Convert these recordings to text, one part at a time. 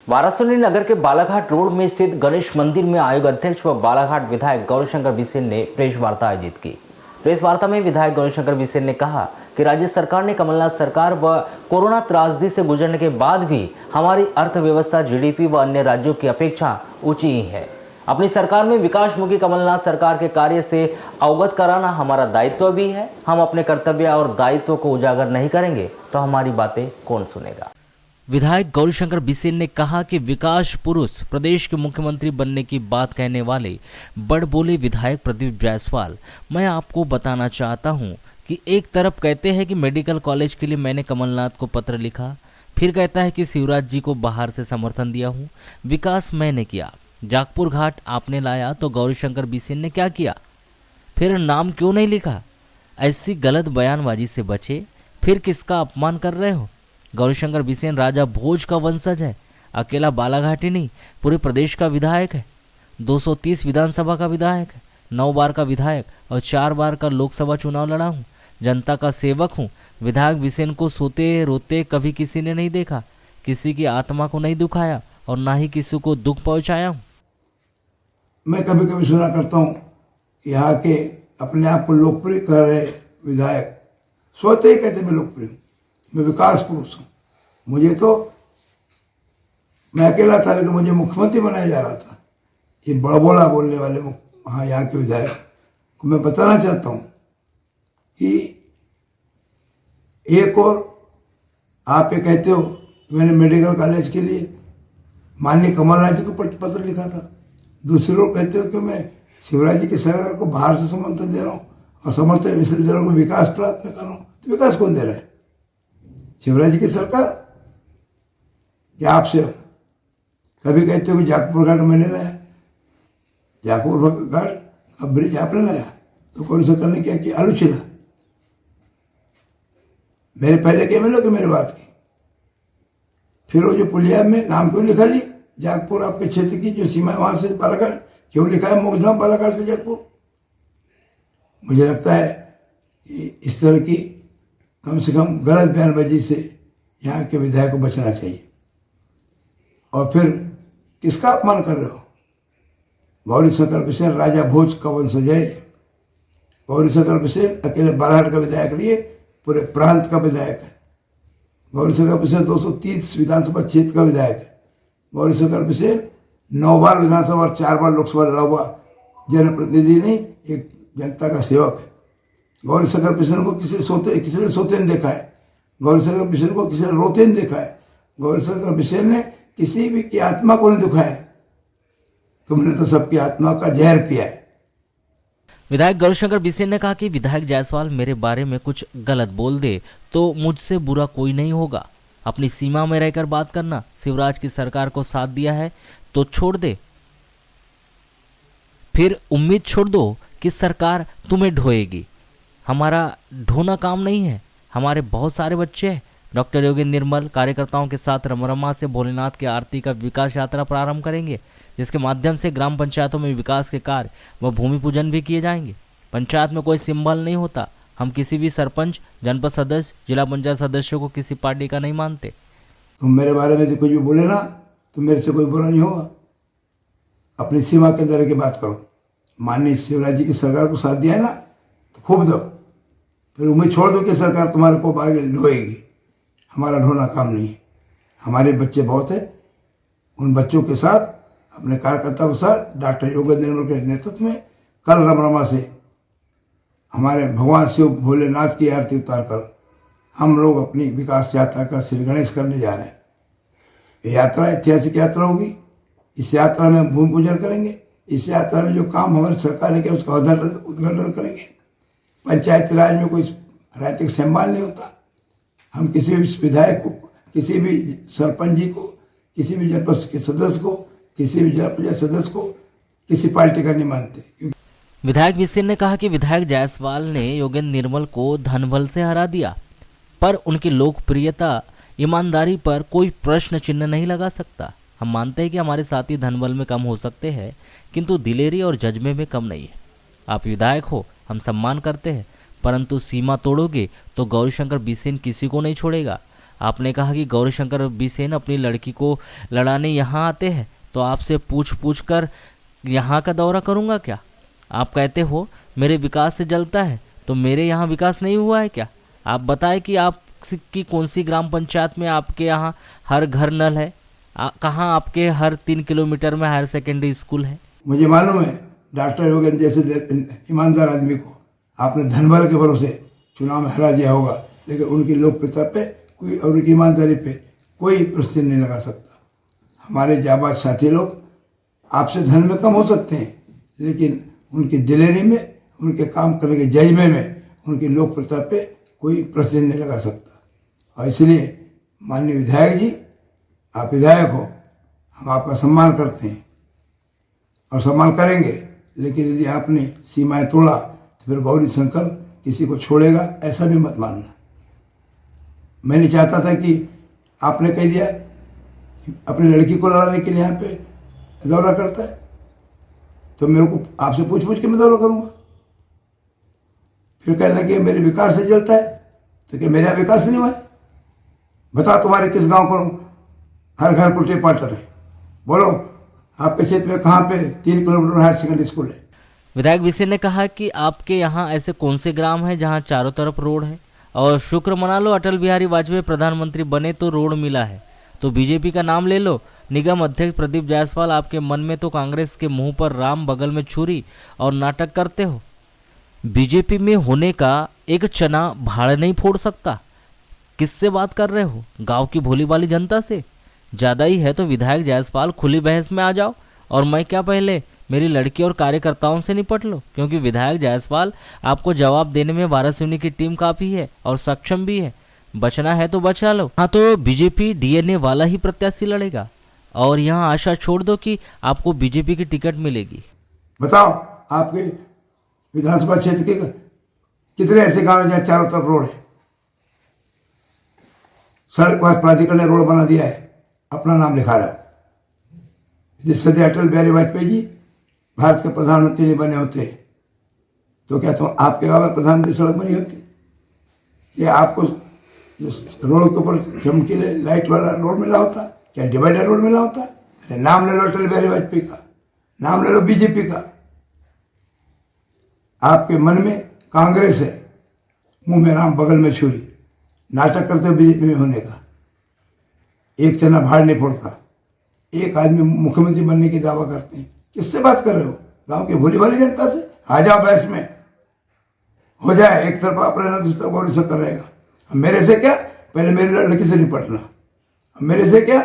वाराणसी नगर के बालाघाट रोड में स्थित गणेश मंदिर में आयोग अध्यक्ष व बालाघाट विधायक गौरीशंकर बिसेन ने प्रेस वार्ता आयोजित की। प्रेस वार्ता में विधायक गौरीशंकर बिसेन ने कहा कि राज्य सरकार ने कमलनाथ सरकार व कोरोना त्रासदी से गुजरने के बाद भी हमारी अर्थव्यवस्था जीडीपी व अन्य राज्यों की अपेक्षा ऊंची ही है। अपनी सरकार में विकासमुखी कमलनाथ सरकार के कार्य से अवगत कराना हमारा दायित्व भी है। हम अपने कर्तव्य और दायित्व को उजागर नहीं करेंगे तो हमारी बातें कौन सुनेगा। विधायक गौरीशंकर बिसेन ने कहा कि विकास पुरुष प्रदेश के मुख्यमंत्री बनने की बात कहने वाले बड़ बोले विधायक प्रदीप जायसवाल, मैं आपको बताना चाहता हूं कि एक तरफ कहते हैं कि मेडिकल कॉलेज के लिए मैंने कमलनाथ को पत्र लिखा, फिर कहता है कि शिवराज जी को बाहर से समर्थन दिया हूं। विकास मैंने किया, जागपुर घाट आपने लाया तो गौरीशंकर बिसेन ने क्या किया? फिर नाम क्यों नहीं लिखा? ऐसी गलत बयानबाजी से बचे, फिर किसका अपमान कर रहे हो? गौरीशंकर बिसेन राजा भोज का वंशज है, अकेला बालाघाट ही नहीं पूरे प्रदेश का विधायक है। 230 विधानसभा का विधायक है, 9 बार का विधायक और 4 बार का लोकसभा चुनाव लड़ा हूँ। जनता का सेवक हूँ। विधायक बिसेन को सोते रोते कभी किसी ने नहीं देखा, किसी की आत्मा को नहीं दुखाया और ना ही किसी को दुख पहुँचाया हूँ। मैं कभी कभी सुना करता हूँ यहाँ के अपने आप को लोकप्रिय कह रहे विधायक सोते ही कहते मैं लोकप्रिय हूँ, मैं विकास पुरुष हूँ। मुझे तो मैं अकेला था लेकिन मुझे मुख्यमंत्री बनाया जा रहा था। ये बड़ा बोला बोलने वाले यहाँ के विधायक को मैं बताना चाहता हूँ कि एक और आप ये कहते हो मैंने मेडिकल कॉलेज के लिए माननीय कमलनाथ जी को पत्र लिखा था, दूसरे लोग कहते हो कि मैं शिवराज जी की सरकार को बाहर से समर्थन दे रहा हूँ और समर्थन इसलिए दे रहा हूँ, विकास प्राप्त कर रहा हूँ। तो विकास कौन दे रहा है? शिवराज जी की सरकार? क्या आपसे कभी कहते हो कि जागपुर घाट मैंने लाया, जागपुर घाट का ब्रिज आपने लाया, तो गौरीशंकर ने क्या किया? आलू छिला। मेरे पहले के एमएलए की मेरी बात की, फिर वो जो पुलिया में नाम क्यों लिखा ली? जागपुर आपके क्षेत्र की जो सीमा है वहां से बालाघाट क्यों लिखा है? मोगधाम बालाघाट से जागपुर। मुझे लगता है कि इस तरह की कम से कम गलत बयानबाजी से यहाँ के विधायक को बचना चाहिए। और फिर किसका अपमान कर रहे हो? गौरीशंकर बिसेन राजा भोज का वंशज है। गौरीशंकर बिसेन अकेले बालाघाट का विधायक नहीं है, पूरे प्रांत का विधायक है। गौरीशंकर बिसेन 230 विधानसभा क्षेत्र का विधायक है। गौरीशंकर बिसेन 9 बार विधानसभा और 4 बार लोकसभा लड़ा हुआ जनप्रतिनिधि नहीं, एक जनता का सेवक है। गौरीशंकर बिसेन को किसी ने सोते नहीं देखा है, गौरीशंकर बिसेन को किसी ने रोते नहीं देखा है, गौरीशंकर बिसेन ने किसी भी की आत्मा को नहीं दुखाया है। तुमने तो सबकी आत्मा का जहर पिया है। विधायक गौरीशंकर बिसेन ने कहा कि विधायक जायसवाल मेरे बारे में कुछ गलत बोल दे तो मुझसे बुरा कोई नहीं होगा। अपनी सीमा में रहकर बात करना। शिवराज की सरकार को साथ दिया है तो छोड़ दे, फिर उम्मीद छोड़ दो कि सरकार तुम्हें ढोएगी। हमारा ढोना काम नहीं है, हमारे बहुत सारे बच्चे हैं। डॉक्टर योगेंद्र निर्मल कार्यकर्ताओं के साथ रमरमा से भोलेनाथ की आरती का विकास यात्रा प्रारंभ करेंगे, जिसके माध्यम से ग्राम पंचायतों में विकास के कार्य व भूमि पूजन भी किए जाएंगे। पंचायत में कोई सिंबल नहीं होता। हम किसी भी सरपंच, जनपद सदस्य, जिला पंचायत सदस्यों को किसी पार्टी का नहीं मानते। तुम मेरे बारे में कुछ भी बोले ना तो मेरे से कोई बुरा नहीं होगा। अपनी सीमा के अंदर की बात करो। माननीय शिवराज जी की सरकार को साथ दिया है ना तो खूब दो, फिर उम्मीद छोड़ दो कि सरकार तुम्हारे को आगे ढोएगी। हमारा ढोना काम नहीं है। हमारे बच्चे बहुत हैं, उन बच्चों के साथ अपने कार्यकर्ताओं के साथ डॉक्टर योगेंद्र निर्मल के नेतृत्व में कल रमरमा से हमारे भगवान शिव भोलेनाथ की आरती उतार कर हम लोग अपनी विकास यात्रा का श्री गणेश करने जा रहे हैं। ये यात्रा ऐतिहासिक यात्रा होगी। इस यात्रा में भूमि पूजन करेंगे। इस यात्रा में जो काम हमारी सरकार ने किया उसका उद्घाटन करेंगे। पंचायती राज में कोई राजनीतिक सम्मान नहीं होता। हम किसी भी विधायक को, किसी भी सरपंच जी को, किसी भी जनपद के सदस्य को, किसी भी जिला पंचायत सदस्य को किसी पार्टी का नहीं मानते। विधायक बिसेन ने कहा कि विधायक जायसवाल ने योगेंद्र निर्मल को धनबल से हरा दिया, पर उनकी लोकप्रियता, ईमानदारी पर कोई प्रश्न चिन्ह नहीं लगा सकता। हम मानते हैं कि हमारे साथी धनबल में कम हो सकते हैं, किंतु दिलेरी और जज्बे में कम नहीं है। आप विधायक हो, हम सम्मान करते हैं, परंतु सीमा तोड़ोगे तो गौरीशंकर बिसेन किसी को नहीं छोड़ेगा। आपने कहा कि गौरीशंकर बिसेन अपनी लड़की को लड़ाने यहाँ आते हैं, तो आपसे पूछ कर यहाँ का दौरा करूँगा क्या? आप कहते हो मेरे विकास से जलता है, तो मेरे यहाँ विकास नहीं हुआ है क्या? आप बताएं कि आपकी कौन सी ग्राम पंचायत में आपके यहाँ हर घर नल है? कहाँ आपके हर 3 किलोमीटर में हायर सेकेंडरी स्कूल है? मुझे मालूम है डॉक्टर योगेंद्र जैसे ईमानदार आदमी को आपने धन बल के भरोसे चुनाव में हरा दिया होगा, लेकिन उनकी लोकप्रियता पे कोई और उनकी ईमानदारी पे कोई प्रश्न नहीं लगा सकता। हमारे जाबाज साथी लोग आपसे धन में कम हो सकते हैं, लेकिन उनकी दिलेरी में, उनके काम करने के जज्बे में, उनकी लोकप्रियता पे कोई प्रश्न नहीं लगा सकता। और इसलिए माननीय विधायक जी, आप विधायक हो, हम आपका सम्मान करते हैं और सम्मान करेंगे, लेकिन यदि आपने सीमाएं तोड़ा तो फिर गौरी शंकर किसी को छोड़ेगा ऐसा भी मत मानना। मैं नहीं चाहता था कि आपने कह दिया अपनी लड़की को लड़ाने के लिए यहाँ पे दौरा करता है, तो मेरे को आपसे पूछ के मैं दौरा करूँगा। फिर कहने लगे मेरे विकास से जलता है, तो क्या मेरा विकास नहीं हुआ है? बताओ तुम्हारे किस गांव को हर घर को टेप वाटर है? बोलो आपके क्षेत्र में कहाँ पे 3 किलोमीटर हायर सेकेंडरी स्कूल है? विधायक बिसेन ने कहा कि आपके यहाँ ऐसे कौन से ग्राम हैं जहाँ चारों तरफ रोड है? और शुक्र मना लो, अटल बिहारी वाजपेयी प्रधानमंत्री बने तो रोड मिला है। तो बीजेपी का नाम ले लो। निगम अध्यक्ष प्रदीप जायसवाल, आपके मन में तो कांग्रेस के मुंह पर राम, बगल में छुरी और नाटक करते हो। बीजेपी में होने का एक चना भाड़ नहीं फोड़ सकता। किससे बात कर रहे हो? गांव की भोली भाली जनता से? ज़्यादा ही है तो विधायक जायसवाल खुली बहस में आ जाओ, और मैं क्या पहले मेरी लड़की और कार्यकर्ताओं से निपट लो, क्योंकि विधायक जायसवाल आपको जवाब देने में वारासिवनी की टीम काफ़ी है और सक्षम भी है। बचना है तो बचा लो। हाँ, तो बीजेपी डीएनए वाला ही प्रत्याशी लड़ेगा, और यहाँ आशा छोड़ दो कि आपको बीजेपी की टिकट मिलेगी। बताओ आपके विधानसभा क्षेत्र के कितने ऐसे गांव हैं जहाँ चारों तरफ रोड है? सड़क विकास प्राधिकरण ने रोड बना दिया है, अपना नाम लिखा रहा है। जिस सदैव अटल बिहारी वाजपेयी जी भारत के प्रधानमंत्री नहीं बने होते, तो क्या तुम आपके गांव में प्रधानमंत्री सड़क बनी होती? क्या आपको रोड के ऊपर चमकीले लाइट वाला रोड मिला होता? क्या डिवाइडर रोड मिला होता? अरे नाम ले लो अटल बिहारी वाजपेयी का, नाम ले लो बीजेपी का। आपके मन में कांग्रेस है, मुंह में राम, बगल में छुरी। नाटक करते हो बीजेपी में होने का। एक चना भाड़ नहीं फोड़ता। एक आदमी मुख्यमंत्री बनने की दावा करते हैं। किससे बात कर रहे हो? गांव के भोली भाली जनता से? आ जाओ बहस में, हो जाए। एक तरफ आप रहना, दूसरी तरफ गौरी शंकर रहेगा। मेरे से क्या, पहले मेरी लड़की से निपटना। मेरे से क्या,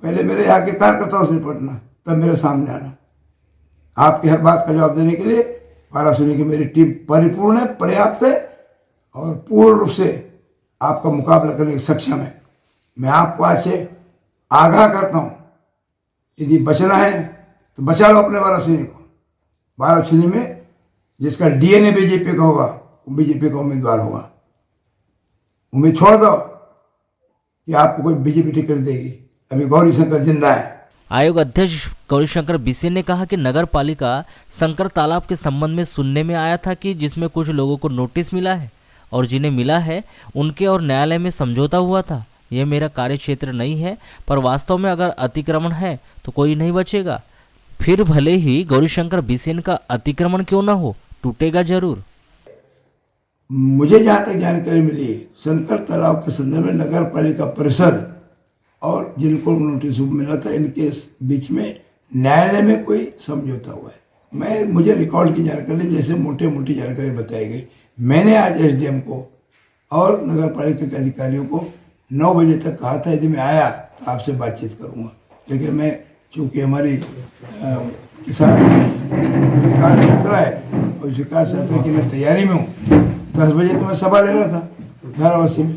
पहले मेरे यहाँ के कार्यकर्ताओं से निपटना, तब मेरे सामने आना। आपकी हर बात का जवाब देने के लिए वाराणसी की मेरी टीम परिपूर्ण है, पर्याप्त है, और पूर्ण रूप से आपका मुकाबला करने की सक्षम है। मैं आपको आज से आगाह करता हूँ, यदि बचना है तो बचा लो अपने वाराणसी को। वाराणसी में जिसका डीएनए बीजेपी का होगा, वो बीजेपी का उम्मीदवार होगा। उम्मीद छोड़ दो कि आपको कोई बीजेपी टिकट देगी। अभी गौरी शंकर जिंदा है। आयोग अध्यक्ष गौरीशंकर बिसेन ने कहा कि नगर पालिका शंकर तालाब के संबंध में सुनने में आया था कि जिसमें कुछ लोगों को नोटिस मिला है, और जिन्हें मिला है उनके और न्यायालय में समझौता हुआ था। यह मेरा कार्य क्षेत्र नहीं है, पर वास्तव में अगर अतिक्रमण है तो कोई नहीं बचेगा। फिर भले ही गौरीशंकर बिसेन का अतिक्रमण क्यों ना हो, टूटेगा जरूर। मुझे जहाँ तक जानकारी मिली, शंकर तालाब के संदर्भ में नगर पालिका परिषद और जिनको नोटिस मिला था, इनके बीच में न्यायालय में कोई समझौता हुआ है। मुझे रिकॉर्ड की जानकारी, जैसे मोटे मोटी जानकारी बताई गई। मैंने आज एसडीएम को और नगर पालिका के अधिकारियों को 9 बजे तक कहा था, यदि मैं आया तो आपसे बातचीत करूँगा। लेकिन मैं, चूँकि हमारी किसान विकास यात्रा है, और विकास यात्रा की मैं तैयारी में हूँ, 10 बजे तो मैं सभा ले रहा था धारावासी में।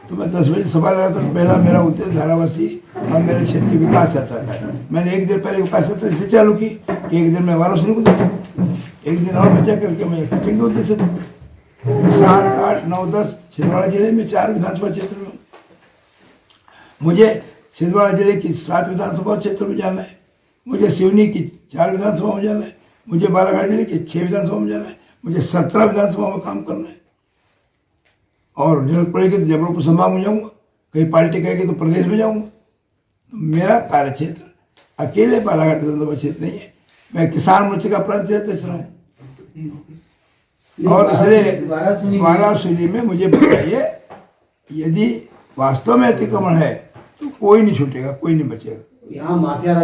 तो मैं 10 बजे सभा ले रहा था, तो पहला मेरा उद्देश्य धारावासी और मेरे क्षेत्र की विकास यात्रा था। मैंने एक दिन पहले विकास यात्रा इसे चालू की कि एक दिन मैं वाराणसी को दे सकूँ, एक दिन और बचा करके मैं इकट्ठे को दे सकूँ। 7, 8, 9, 10 छिंदवाड़ा जिले में 4 विधानसभा क्षेत्र में। मुझे छिंदवाड़ा जिले की 7 विधानसभा क्षेत्र में जाना है, मुझे सिवनी की 4 विधानसभा में जाना है, मुझे बालाघाट जिले की 6 विधानसभा में जाना है, मुझे 17 विधानसभा में काम करना है, और जरूरत पड़ेगी तो जबलपुर संभाग में जाऊँगा, कहीं पार्टी कहेगी तो प्रदेश में जाऊंगा। तो मेरा कार्य क्षेत्र अकेले बालाघाट विधानसभा क्षेत्र नहीं है, मैं किसान मोर्चे का प्रांतीय अध्यक्ष रहा हूँ। और इसलिए वाराणसी में मुझे बताइए, यदि वास्तव में अतिक्रमण है तो कोई नहीं छूटेगा, कोई नहीं बचेगा। यहाँ माफिया